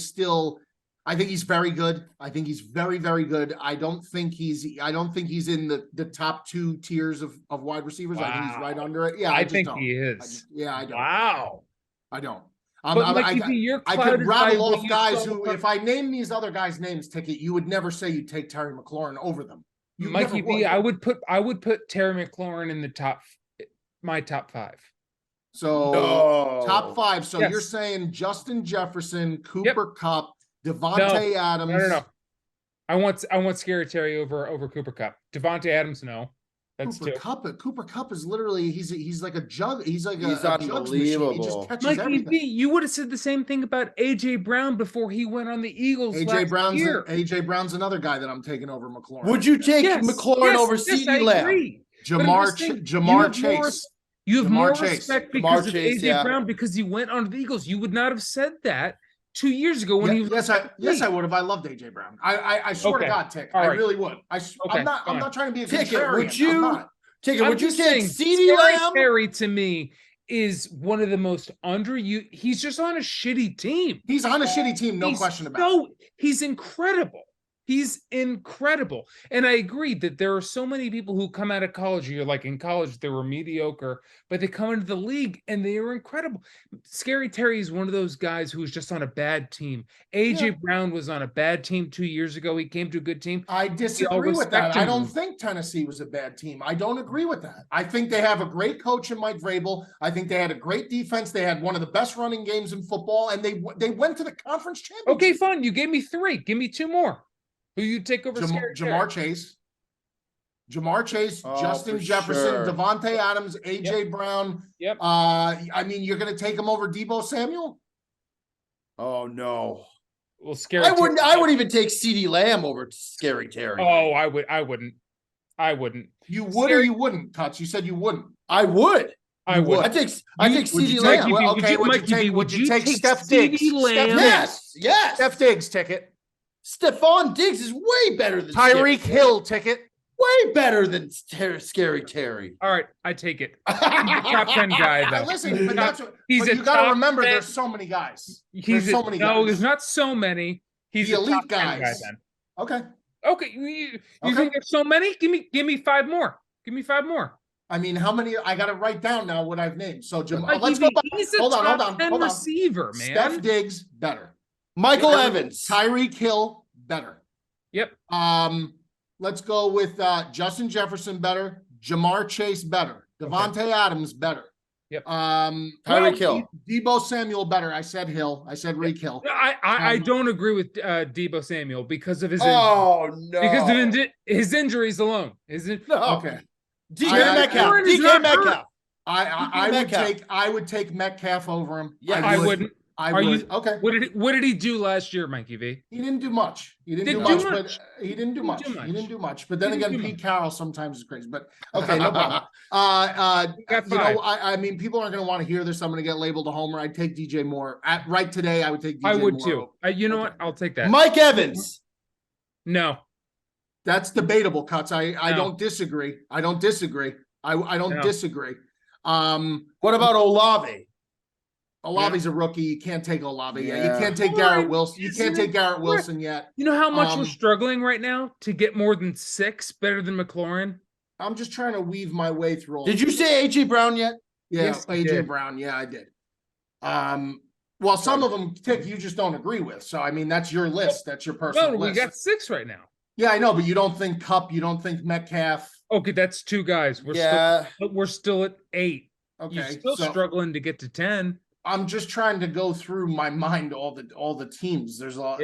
think he's very good. I think he's very, very good. I don't think he's in the top two tiers of wide receivers. Wow. I think he's right under it. Yeah, I think he is. I don't. Wow. I don't. I could rattle off guys who, if I name these other guys' names, Ticket, you would never say you'd take Terry McLaurin over them. Mikey V, I would put Terry McLaurin in my top five. So top five. So you're saying Justin Jefferson, Cooper Kupp, Devontae Adams. No. I want Scary Terry over Cooper Kupp. Devontae Adams, no. That's Cooper Kupp is literally he's like a jug. He's like he's a judge machine. He just catches everything. V, you would have said the same thing about A.J. Brown before he went on the Eagles A.J. Brown's another guy that I'm taking over McLaurin. Would you take McLaurin over CeeDee Lamb? Jamar Chase. You have more respect because of A.J. Brown because he went on the Eagles. You would not have said that 2 years ago when he was. Yes, I would have. I loved A.J. Brown. I swear to God, Tick. I really would. I'm not trying to be a contrarian. Would you take CeeDee Lamb? Terry to me is one of the most underused. He's just on a shitty team. He's on a shitty team, no question about it. He's incredible. He's incredible. And I agree that there are so many people who come out of college. You're like, in college, they were mediocre, but they come into the league and they are incredible. Scary Terry is one of those guys who was just on a bad team. A.J. Brown was on a bad team 2 years ago. He came to a good team. I disagree with that. I don't think Tennessee was a bad team. I don't agree with that. I think they have a great coach in Mike Vrabel. I think they had a great defense. They had one of the best running games in football, and they went to the conference championship. Okay, fine. You gave me three. Give me two more. Who you take over? Jamar Chase, Justin Jefferson, Devontae Adams, A.J. Brown. Yep. I mean, you're going to take him over Deebo Samuel? Oh no. Well, Scary. I wouldn't even take CeeDee Lamb over Scary Terry. Oh, I wouldn't. You would or you wouldn't, Cuts? You said you wouldn't. I would. I would. I take CeeDee Lamb. Would you take Steph Diggs? Yes. Steph Diggs ticket. Stephon Diggs is way better than Tyreek Hill ticket. Way better than Scary Terry. All right, I take it. He's a top 10 guy, though. Listen, but you got to remember, there's so many guys. There's there's not so many. He's the elite guy then. Okay. Okay, you think there's so many? Give me 5 more. Give me 5 more. I mean, how many? I got to write down now what I've named. So Like, let's go back. He's a Hold on, top 10 receiver, man. Steph Diggs, better. Michael Evans. Tyreek Hill, better. Yep. Let's go with Justin Jefferson, better. Jamar Chase, better. Devontae Adams, better. Yep. Tyreek Hill. Debo Samuel, better. I said Hill. I said Reek Hill. I don't agree with Debo Samuel because of his no. Because of his injuries alone. Okay. DK Metcalf. I would take Metcalf over him. Yeah, I wouldn't. Okay. What did he do last year, Mikey V? He didn't do much. He didn't do much. But then again, Pete Carroll sometimes is crazy. But okay, no problem. I mean, people aren't going to want to hear this. I'm going to get labeled a homer. I'd take DJ Moore. Right today, I would take DJ Moore. I would too. You know what? I'll take that. Mike Evans. No. That's debatable, Cuts. I don't disagree. I don't disagree. What about Olave? Olave's a rookie. You can't take Olave yet. You can't take Garrett Wilson. You can't take Garrett Wilson yet. You know how much we're struggling right now to get more than 6 better than McLaurin? I'm just trying to weave my way through all. Did you say AJ Brown yet? Yeah, Yes, AJ Brown. Yeah, I did. Well, some of them, Tick, you just don't agree with. So, I mean, that's your list. That's your personal No, we list. got 6 right now. Yeah, I know, but you don't think Cup. You don't think Metcalf. Okay, that's 2 guys. We're still at 8. Okay, You're still struggling to get to 10. I'm just trying to go through my mind all the teams. There's a lot.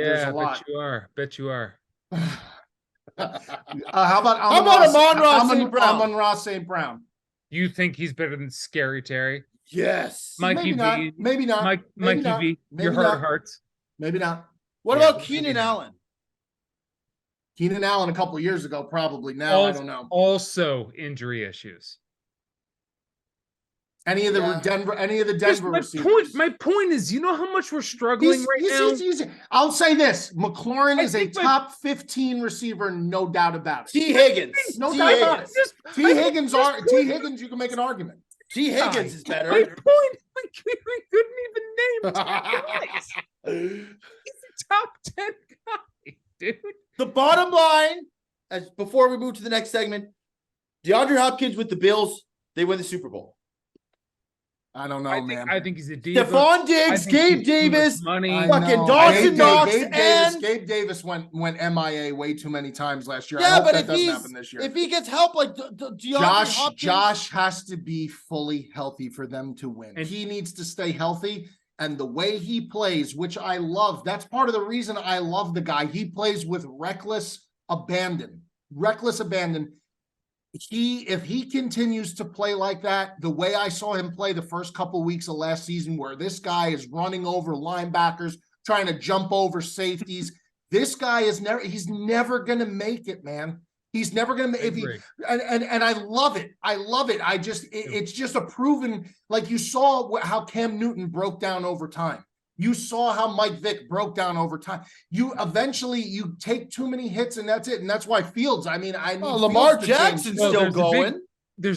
Bet you are. How about Amon-Ra St. Brown? You think he's better than Scary Terry? Yes. Mikey V. Maybe not. Mikey V. Your heart hurts. Maybe not. What about Keenan Allen? Keenan Allen a couple of years ago, probably. Now I don't know. Also injury issues. Any of the Denver receivers. My point is, you know how much we're struggling now? I'll say this. McLaurin is a top 15 receiver, no doubt about it. T. Higgins. No doubt about it. T. Higgins, you can make an argument. T. Higgins is better. My point, we couldn't even name 10 guys. He's a top 10 guy, dude. The bottom line, as before we move to the next segment, DeAndre Hopkins with the Bills, they win the Super Bowl. I don't know, man. I think he's a diva. Stephon Diggs, Gabe Davis, fucking Dawson Knox, Gabe Davis went MIA way too many times last year. Yeah, but that doesn't happen this year. If he gets help like DeAndre Hopkins, Josh has to be fully healthy for them to win. And he needs to stay healthy. And the way he plays, which I love, that's part of the reason I love the guy. He plays with reckless abandon. If he continues to play like that, the way I saw him play the first couple weeks of last season, where this guy is running over linebackers, trying to jump over safeties, this guy he's never going to make it, man. He's never going to, and I love it. It's just a proven, like you saw how Cam Newton broke down over time. You saw how Mike Vick broke down over time. You take too many hits and that's it. And that's why Fields, Lamar Jackson's still going.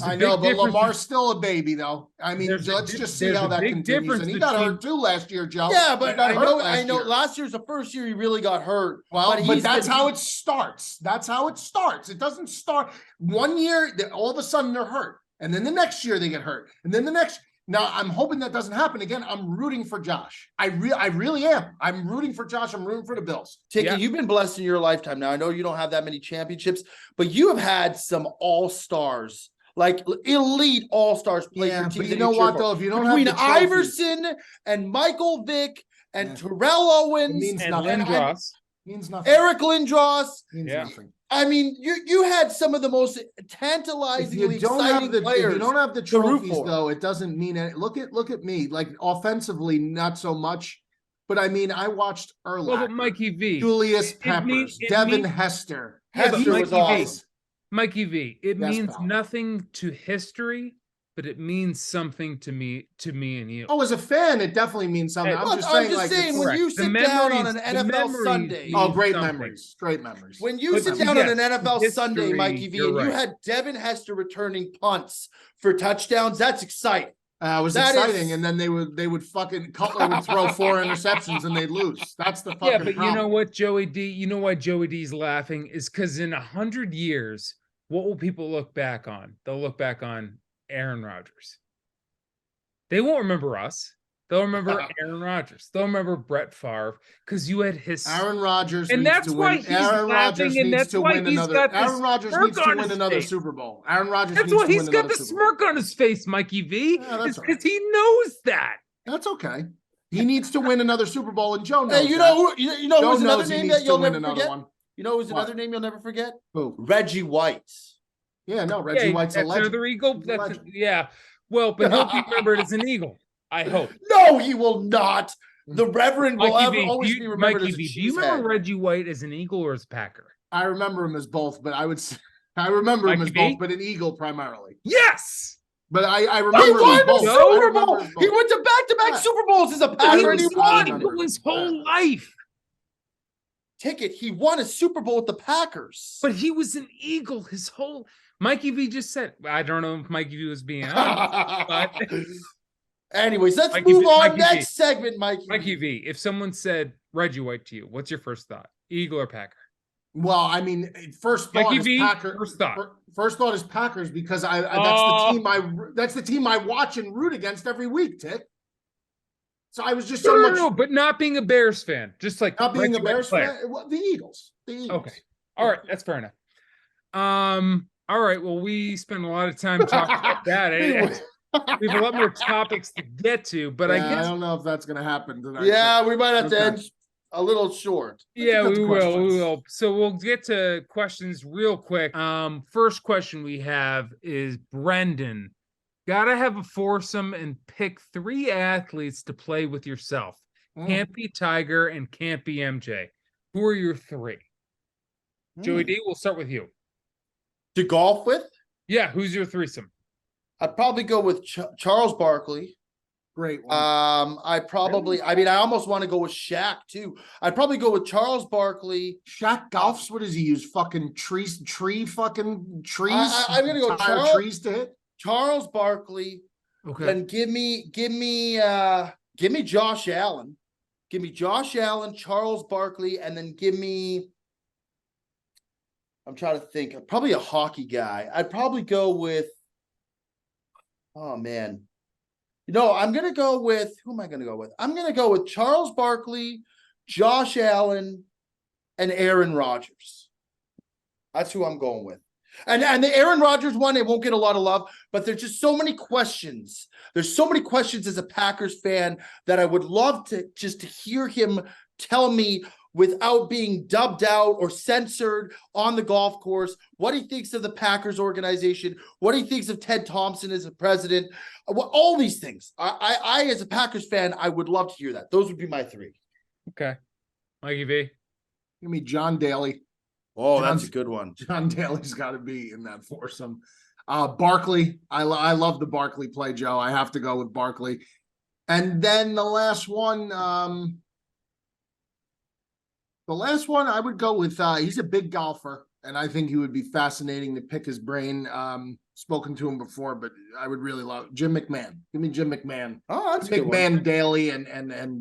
I know, but Lamar's still a baby, though. I mean, let's just see how that continues. And he got hurt too last year, Joe. Yeah, but I know. Last year's the first year he really got hurt. Well, but that's how it starts. It doesn't start one year. All of a sudden they're hurt, and then the next year they get hurt, and then the next. Now I'm hoping that doesn't happen again. I'm rooting for Josh. I really am. I'm rooting for Josh. I'm rooting for the Bills. Tiki, you've been blessed in your lifetime. Now I know you don't have that many championships, but you have had some all-stars. Like elite all-stars play for teams. But you know what, though? If you don't between have the trophies, Iverson and Michael Vick and Terrell Owens and Lindros. Means nothing. Eric Lindros. Means nothing. I mean, you had some of the most tantalizingly exciting players. If you don't have the trophies, though, it doesn't mean it. Look at me. Like offensively, not so much. But I mean, I watched Urlacher, but Mikey V, Julius Peppers, Devin Hester. Hester was awesome. Mikey V, it means pal. nothing to history, but it means something to me and you. Oh, as a fan, it definitely means something. I'm just saying when you sit down on an NFL Sunday. Oh, great memories. Great memories. When you sit down on an NFL Sunday, Mikey V, and you had Devin Hester returning punts for touchdowns, that's exciting. It was exciting, and then they would fucking Cutler would throw 4 interceptions and they'd lose. That's the fucking Yeah, but problem. you know what, Joey D? You know why Joey D's laughing is because in 100 years, what will people look back on? They'll look back on Aaron Rodgers. They won't remember us. They'll remember Aaron Rodgers. They'll remember Brett Favre because you had his. Aaron Rodgers and needs that's to why win. he's Aaron laughing, Rodgers and needs that's to why win he's another. got this Aaron Rodgers smirk needs to on win his another face. Super Bowl. Aaron Rodgers That's needs why to he's win got another the Super Bowl. smirk on his face, Mikey V. Yeah, that's It's all because right. he knows that. That's okay. He needs to win another Super Bowl, and Joe knows. Hey, you know Joe who's another knows he name needs that you'll to win never another forget? one. You know who's What? another name you'll never forget? Who? Reggie White. Yeah, no, Reggie White's a that's legend. another Eagle. He's a That's legend. yeah. Well, but he'll be remembered as an Eagle. I hope. No, he will not. The Reverend will Mikey V, always be remembered Mikey as a V, do you remember cheesehead. Reggie White as an Eagle or as a Packer? I remember him as both, but I would say I remember him Mikey as V? both, but an Eagle primarily. Yes. But I He remember him as won the both. I Super remember Bowl. him as He both. went to back-to-back Yeah. Super Bowls as a But Packer, he and he was won. an Eagle his whole life. Ticket. He won a Super Bowl with the Packers. But he was an Eagle his whole. Mikey V just said. I don't know if Mikey V was being honest, but Anyways, let's Mikey move V- on. Mikey V. Next segment, Mikey. Mikey V, if someone said Reggie White to you, what's your first thought? Eagle or Packer? Well, I mean, first thought Mikey is V, Packers. first thought. First thought is Packers because that's the team I watch and root against every week, Tick. So I was just so much No, but not being a Bears fan, just like not being a Reggie White Bears player. fan. Well, the Eagles. The Eagles. Okay. All right, that's fair enough. All right. Well, we spent a lot of time talking about that. We have a lot more topics to get to, but I Yeah, guess I don't know if that's going to happen tonight. Yeah, we might have to Okay. end a little short. yeah, get we to will. We questions. will. So we'll get to questions real quick. First question we have is Brendan. Gotta have a foursome and pick 3 athletes to play with yourself. Can't be Tiger and can't be MJ. Who are your 3? Joey D, we'll start with you. To golf with? Yeah, who's your threesome? I'd probably go with Charles Barkley. Great one. I almost want to go with Shaq too. I'd probably go with Charles Barkley. Shaq golfs. What does he use? Fucking tree fucking trees. I'm gonna go Entire trees to hit. Charles Barkley. Okay. Then give me Josh Allen. Give me Josh Allen, Charles Barkley, and then give me. I'm trying to think. Probably a hockey guy. I'd probably go with. Oh man. I'm going to go with, who am I going to go with? I'm going to go with Charles Barkley, Josh Allen, and Aaron Rodgers. That's who I'm going with. And the Aaron Rodgers one, it won't get a lot of love, but there's just so many questions. There's so many questions as a Packers fan that I would love to hear him tell me without being dubbed out or censored on the golf course, what he thinks of the Packers organization, what he thinks of Ted Thompson as a president, all these things. I as a Packers fan, I would love to hear that. Those would be my 3. Okay. Mikey V. Give me John Daly. Oh, that's a good one. John Daly's got to be in that foursome. Barkley. I love the Barkley play, Joe. I have to go with Barkley. And then the last one, I would go with, he's a big golfer, and I think he would be fascinating to pick his brain. Spoken to him before, but I would really love Jim McMahon. Give me Jim McMahon. Oh, that's a good one. McMahon, Daly, and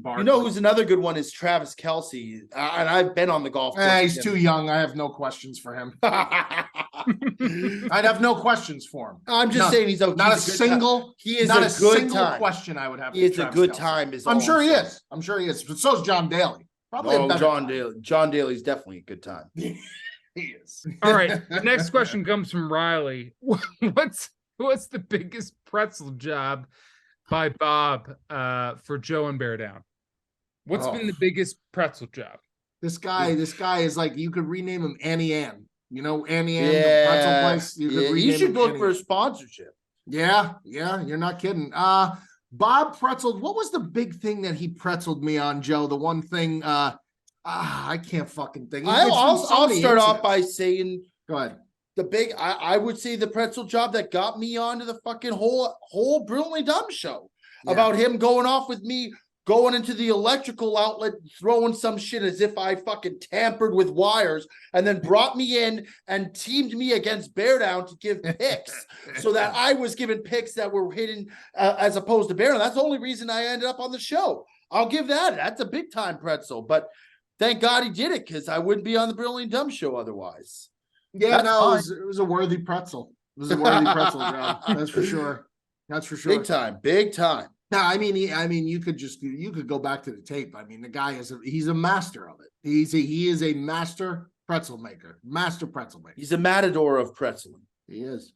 Barkley. You know who's another good one is Travis Kelce. And I've been on the golf course. He's too young. I have no questions for him. I'd have no questions for him. I'm just saying he's okay. Not a single. He is not a a good single time. question I would have. He is a good time. I'm sure he is. I'm sure he is. But so is John Daly. Probably a better John time. Daly. John Daly's definitely a good time. He is. All right. The next question comes from Riley. What's the biggest pretzel job by Bob for Joe and Bear Down? What's been the biggest pretzel job? This guy is like, you could rename him Annie Ann. You know Annie Ann, the pretzel place? You should look for a sponsorship. Yeah, you're not kidding. Bob pretzeled. What was the big thing that he pretzeled me on, Joe? The one thing I can't fucking think. I'll start off by saying, go ahead. I would say the pretzel job that got me onto the fucking whole Brilliantly Dumb show about him going off with me going into the electrical outlet, throwing some shit as if I fucking tampered with wires, and then brought me in and teamed me against Bear Down to give picks so that I was given picks that were hidden as opposed to Bear Down. That's the only reason I ended up on the show. I'll give that. That's a big time pretzel, but thank God he did it because I wouldn't be on the Brilliant Dumb show otherwise. Yeah, it was a worthy pretzel. It was a worthy pretzel job. That's for sure. That's for sure. Big time. No, I mean, you could go back to the tape. I mean, the guy he's a master of it. He is a master pretzel maker. He's a matador of pretzeling. He is.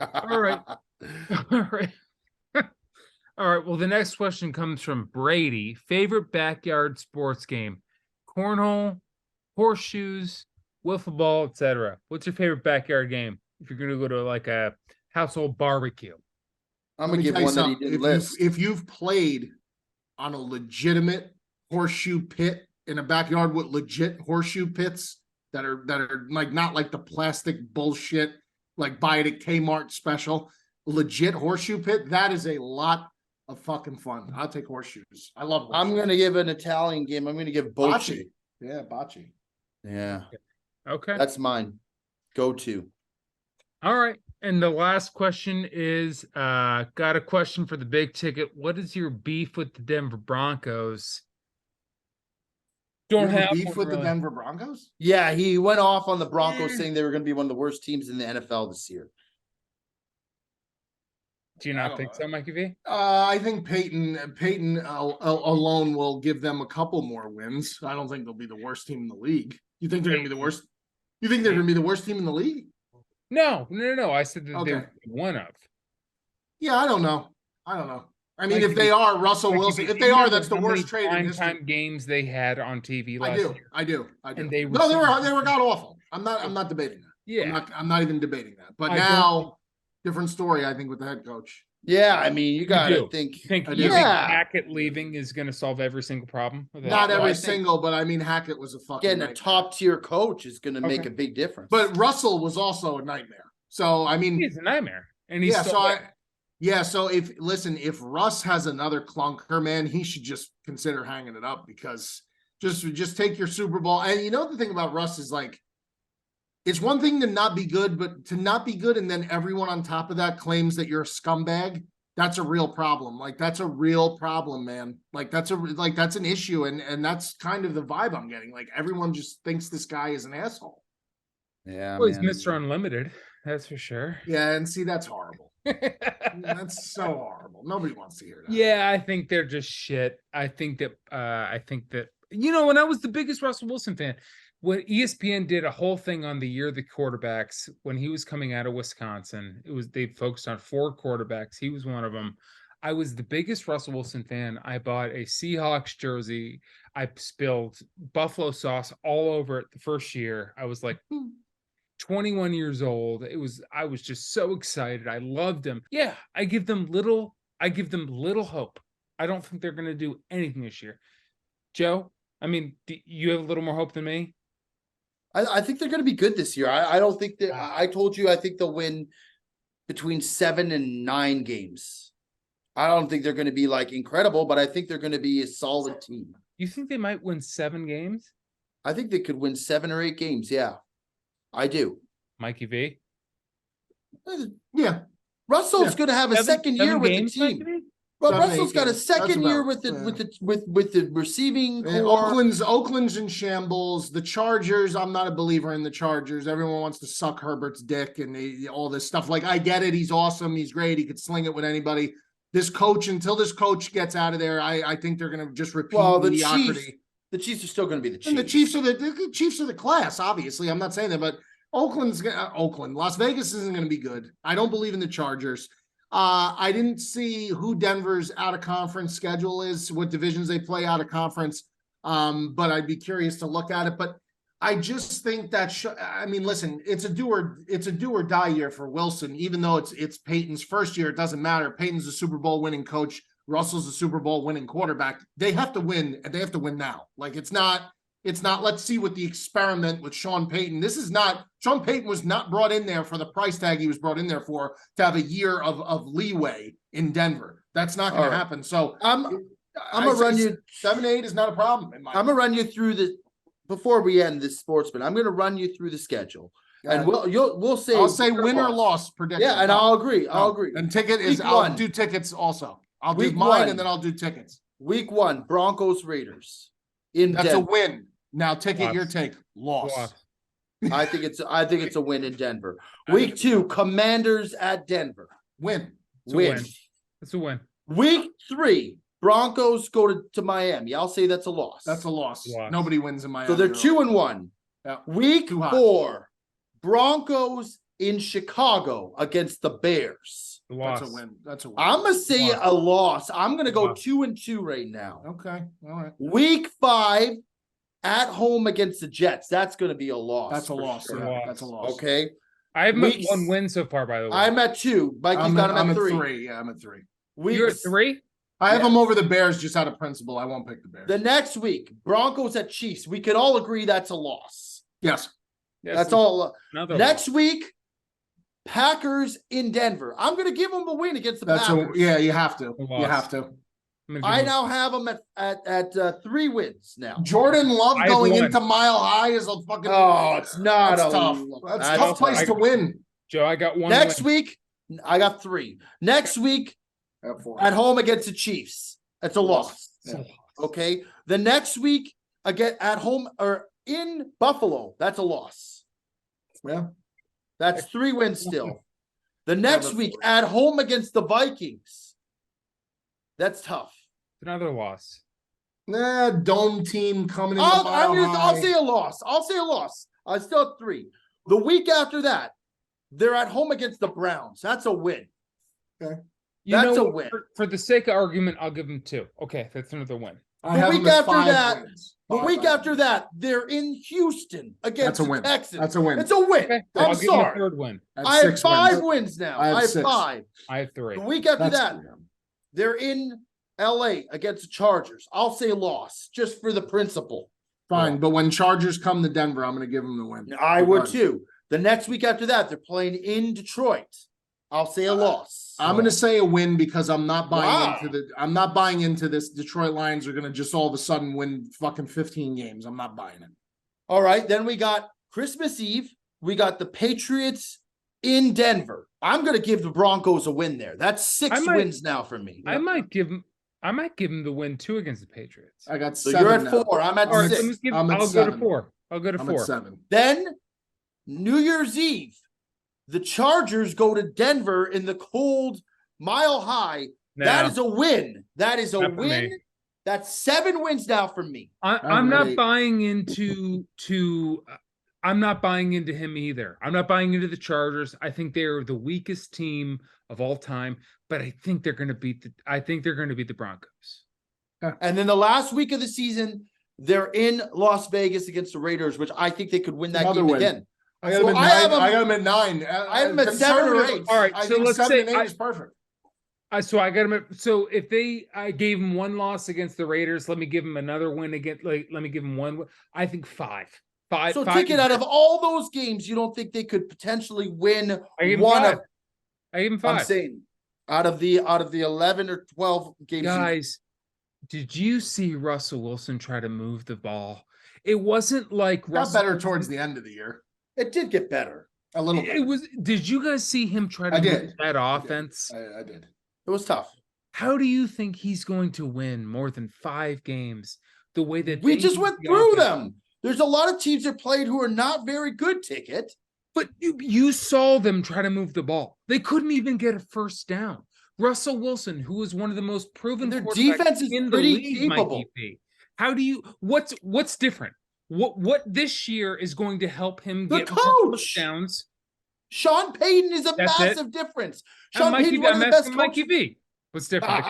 All right. All right. All right. Well, the next question comes from Brady. Favorite backyard sports game? Cornhole, horseshoes, wiffle ball, etc. What's your favorite backyard game? If you're going to go to like a household barbecue. I'm gonna give one that he didn't list. If you've played on a legitimate horseshoe pit in a backyard with legit horseshoe pits that are like not like the plastic bullshit like buy it at Kmart special, legit horseshoe pit, that is a lot of fucking fun. I'll take horseshoes. I love horseshoes. I'm gonna give an Italian game. I'm gonna give bocce. Yeah, bocce. Yeah. Okay. That's mine. Go to. All right. And the last question is, got a question for the big ticket. What is your beef with the Denver Broncos? Don't have beef with the Denver Broncos? Yeah, he went off on the Broncos saying they were going to be one of the worst teams in the NFL this year. Do you not think so, Mikey V? I think Peyton alone will give them a couple more wins. I don't think they'll be the worst team in the league. You think they're going to be the worst? You think they're going to be the worst team in the league? No. I said that they're one of. Yeah, I don't know. I mean, if they are Russell Wilson, if they are, that's the worst trade in history. Time games they had on TV last year. I do. And they were god awful. I'm not debating that. Yeah, I'm not even debating that. But now, different story. I think with the head coach. Yeah, I mean, you gotta think. You think Hackett leaving is going to solve every single problem? Not every single, but I mean, Hackett was a fucking getting nightmare. A top tier coach is going to make a big difference. But Russell was also a nightmare. So I mean, he's a nightmare, and he's So if Russ has another clunker, man, he should just consider hanging it up because just take your Super Bowl. And you know the thing about Russ is like, it's one thing to not be good, but to not be good and then everyone on top of that claims that you're a scumbag. That's a real problem. Like that's a real problem, man. Like that's an issue, and that's kind of the vibe I'm getting. Like everyone just thinks this guy is an asshole. Yeah, well, he's Mr. Unlimited, that's for sure. Yeah, and see, that's horrible. That's so horrible. Nobody wants to hear that. Yeah, I think they're just shit. I think that when I was the biggest Russell Wilson fan, when ESPN did a whole thing on the year of the quarterbacks when he was coming out of Wisconsin, they focused on 4 quarterbacks. He was one of them. I was the biggest Russell Wilson fan. I bought a Seahawks jersey. I spilled buffalo sauce all over it the first year. I was like 21 years old. I was just so excited. I loved him. Yeah, I give them little hope. I don't think they're going to do anything this year. Joe, I mean, do you have a little more hope than me? I think they're going to be good this year. I don't think that I told you, I think they'll win between 7 and 9 games. I don't think they're going to be like incredible, but I think they're going to be a solid team. You think they might win 7 games? I think they could win 7 or 8 games. Yeah. I do. Mikey V? Yeah. Russell's going to have a second year with the team. But Russell's got a second year with the receiving core. Oakland's in shambles. The Chargers, I'm not a believer in the Chargers. Everyone wants to suck Herbert's dick and all this stuff. Like, I get it. He's awesome. He's great. He could sling it with anybody. Until this coach gets out of there, I think they're going to just repeat mediocrity. The Chiefs are still going to be the Chiefs. And the Chiefs are the class, obviously. I'm not saying that, but Las Vegas isn't going to be good. I don't believe in the Chargers. I didn't see who Denver's out of conference schedule is, what divisions they play out of conference. But I'd be curious to look at it. But I just think that listen, it's a do or die year for Wilson. Even though it's Peyton's first year, it doesn't matter. Peyton's a Super Bowl winning coach. Russell's a Super Bowl winning quarterback. They have to win, and they have to win now. Like it's not, let's see what the experiment with Sean Payton. Sean Payton was not brought in there for the price tag he was brought in there for, to have a year of leeway in Denver. That's not going to happen. So I'm gonna run you 7-8 is not a problem. I'm gonna run you through before we end this Sportsman. I'm gonna run you through the schedule, and we'll say I'll say win or loss prediction. Yeah, and I'll agree. I'll agree. And ticket is I'll do tickets also. I'll do mine and then I'll do tickets. Week 1, Broncos Raiders in That's Denver. a win. Now ticket your take. Loss. I think it's a win in Denver. Week 2, Commanders at Denver. Win. It's a win. Week 3, Broncos go to Miami. I'll say that's a loss. That's a loss. Nobody wins in Miami. So they're 2-1. Yeah. Week 4, Broncos in Chicago against the Bears. Loss. That's a win. That's a win. I'm gonna say a loss. I'm gonna go 2-2 right now. Okay. All right. Week 5 at home against the Jets. That's gonna be a loss. That's a loss. Sure. Yeah, that's a loss. Okay. I have one win so far, by the way. I'm at 2. Mikey's got him at 3. Yeah, I'm at 3. You're at 3? I have them over the Bears just out of principle. I won't pick the Bears. The next week, Broncos at Chiefs. We could all agree that's a loss. Yes. That's all. Next loss. week, Packers in Denver. I'm going to give them a win against the Packers. Yeah, you have to. You have to. I now have them at 3 wins now. Jordan Love going into Mile High is a fucking. Oh, it's not tough. That's a tough place to win. Joe, I got 1 Next week, I got 3. Next week, at home against the Chiefs. That's a loss. Yeah. Okay. The next week, again at home or in Buffalo. That's a loss. Yeah. That's 3 wins still. The next week at home against the Vikings. That's tough. Another loss. Dome team coming in. I'll say a loss. I still have 3. The week after that, they're at home against the Browns. That's a win. Okay. That's a win. For the sake of argument, I'll give them 2. Okay, that's another win. The week after that, they're in Houston against the Texans. That's a win. It's a win. Okay, I'm I'll sorry. Give you a 3rd win. I have 5 wins now. I have 5. I have 3. The week after that, they're in LA against the Chargers. I'll say loss just for the principle. Fine, but when Chargers come to Denver, I'm going to give them the win. I would too. The next week after that, they're playing in Detroit. I'll say a loss. I'm going to say a win because I'm not buying into this. Detroit Lions are going to just all of a sudden win fucking 15 games. I'm not buying it. All right, then we got Christmas Eve. We got the Patriots in Denver. I'm going to give the Broncos a win there. That's 6 wins now for me. I might give them the win too against the Patriots. I got 7. So you're at 4. I'm at 6. I'll go to 4. I'll go to 4. 7. Then New Year's Eve, the Chargers go to Denver in the cold Mile High. No. That is a win. That is a win. That's 7 wins now for me. I'm not buying into I'm not buying into him either. I'm not buying into the Chargers. I think they're the weakest team of all time, but I think they're going to beat the Broncos. And then the last week of the season, they're in Las Vegas against the Raiders, which I think they could win that game again. I got them at 9. I have them at 7 or 8. All right, so let's 7 say and 8 is perfect. So I got them at, so if I gave them 1 loss against the Raiders, let me give them another win against. Let me give them 1. I think 5. So ticket out of all those games, you don't think they could potentially win one of? I gave them 5. I'm saying out of the 11 or 12 games. Guys, did you see Russell Wilson try to move the ball? It wasn't like got better towards the end of the year. It did get better a little bit. It was. Did you guys see him try to move that offense? I did. It was tough. How do you think he's going to win more than 5 games the way that we just went through them? There's a lot of teams that played who are not very good, Ticket. But you saw them try to move the ball. They couldn't even get a first down. Russell Wilson, who is one of the most proven their defense is in pretty the league, capable. How do you what's different? What this year is going to help him the get coach downs? Sean Payton is a massive difference. Sean Payton, one of the best Mikey V. What's different?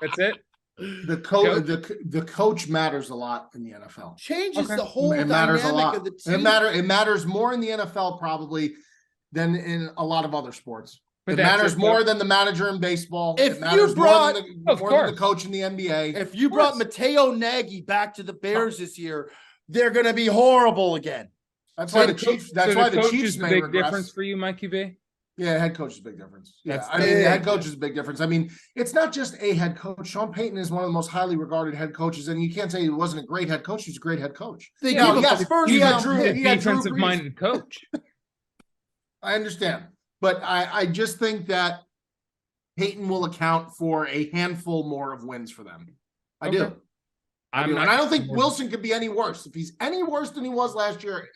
That's it. The coach matters a lot in the NFL. Changes the whole dynamic of the team. It matters more in the NFL probably than in a lot of other sports. It matters more than the manager in baseball. If you brought more than the coach in the NBA. If you brought Matteo Nagy back to the Bears this year, they're going to be horrible again. That's why the Chiefs. That's why the Chiefs is a big difference for you, Mikey V. Yeah, head coach is a big difference. Yeah, That's I mean, big. head coach is a big difference. I mean, it's not just a head coach. Sean Payton is one of the most highly regarded head coaches, and you can't say he wasn't a great head coach. He was a great head coach. They Now, gave him yes, a first he had round Drew. pick. He had Drew Brees. Defensive-minded coach. I understand, but I just think that Peyton will account for a handful more of wins for them. I do. And I don't think Wilson could be any worse. If he's any worse than he was last year,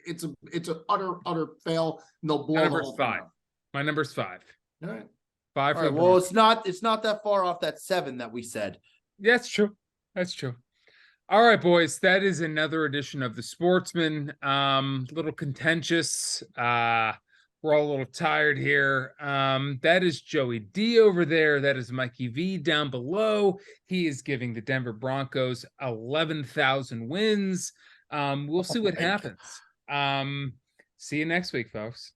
it's a utter fail. And they'll blow the whole thing up. My number's 5. All right. 5 for All right, well, it's not that far off that 7 that we said. Yeah, that's true. That's true. All right, boys. That is another edition of the Sportsman. Little contentious. We're all a little tired here. That is Joey D over there. That is Mikey V down below. He is giving the Denver Broncos 11,000 wins. We'll see what happens. See you next week, folks.